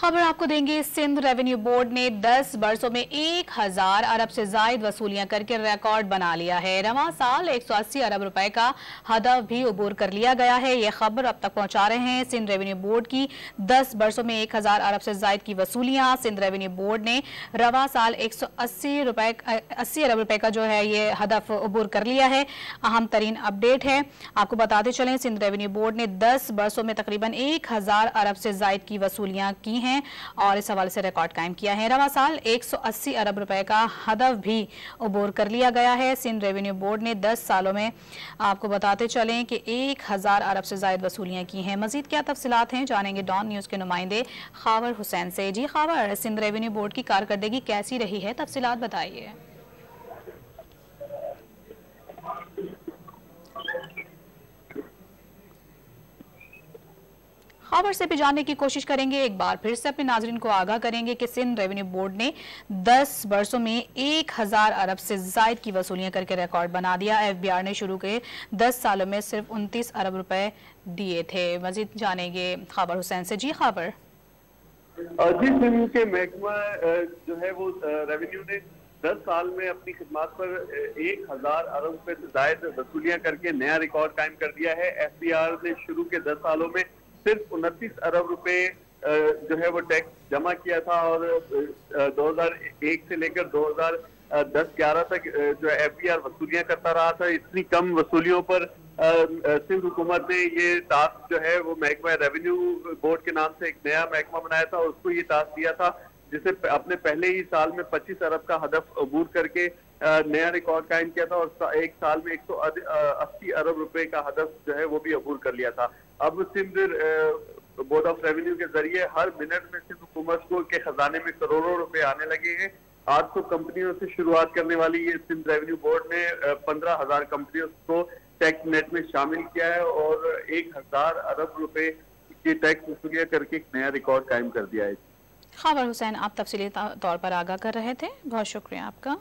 खबर आपको देंगे। सिंध रेवेन्यू बोर्ड ने 10 बरसों में 1000 अरब से जायद वसूलियां करके रिकॉर्ड बना लिया है। रवां साल 180 अरब रुपए का हदफ भी अबूर कर लिया गया है। ये खबर अब तक पहुंचा रहे हैं सिंध रेवेन्यू बोर्ड की 10 बरसों में 1000 अरब से जायद की वसूलियां। सिंध रेवेन्यू बोर्ड ने रवां साल 180 अरब रुपए का जो है ये हदफ अबूर कर लिया है। अहम तरीन अपडेट है, आपको बताते चलें, सिंध रेवेन्यू बोर्ड ने 10 बरसों में तकरीबन 1000 अरब से जायद की वसूलियां की हैं और इस हवाले से रिकॉर्ड कायम किया है। रवां साल 180 अरब रुपए का हदफ भी अबूर कर लिया गया है। सिंध रेवेन्यू बोर्ड ने 10 सालों में, आपको बताते चलें कि 1000 अरब से जायद वसूलियां की हैं। मजीद क्या तफसीलात हैं जानेंगे डॉन न्यूज के नुमाइंदे खावर हुसैन से। जी खावर, सिंध रेवेन्यू बोर्ड की कारकर्दगी कैसी रही है, तफसीलात बताइए। खबर से भी जानने की कोशिश करेंगे। एक बार फिर से अपने नाजरीन को आगाह करेंगे कि सिंध रेवेन्यू बोर्ड ने 10 बरसों में 1000 अरब से जायद की वसूलियां करके रिकॉर्ड बना दिया। एफबीआर ने शुरू के 10 सालों में सिर्फ 29 अरब रुपए दिए थे। मजीद जानेंगे खाबर हुसैन से। जी खाबर। जी, सिंध के महकमा जो है वो रेवेन्यू ने 10 साल में अपनी खिदमत पर 1000 अरब रुपए से जायद वसूलियां करके नया रिकॉर्ड कायम कर दिया है। एफबीआर ने शुरू के 10 सालों में सिर्फ 29 अरब रुपए जो है वो टैक्स जमा किया था और 2001 से लेकर 2010-11 तक जो है एफबीआर वसूलियां करता रहा था। इतनी कम वसूलियों पर सिंध हुकूमत ने ये टास्क जो है वो महकमा रेवेन्यू बोर्ड के नाम से एक नया महकमा बनाया था और उसको ये टास्क दिया था, जिसे अपने पहले ही साल में 25 अरब का हदफ अबूर करके नया रिकॉर्ड कायम किया था और एक साल में 180 अरब रुपए का हदफ जो है वो भी अबूर कर लिया था। अब सिंध बोर्ड ऑफ रेवेन्यू के जरिए हर मिनट में सिंध हुकूमत को के खजाने में करोड़ों रुपए आने लगे हैं। 800 कंपनियों से शुरुआत करने वाली ये सिंध रेवेन्यू बोर्ड ने 15,000 कंपनियों को टैक्स नेट में शामिल किया है और 1000 अरब रुपए की टैक्स वसूलियां करके एक नया रिकॉर्ड कायम कर दिया है। खाबर हुसैन, आप तफसीली तौर पर आगाह कर रहे थे, बहुत शुक्रिया आपका।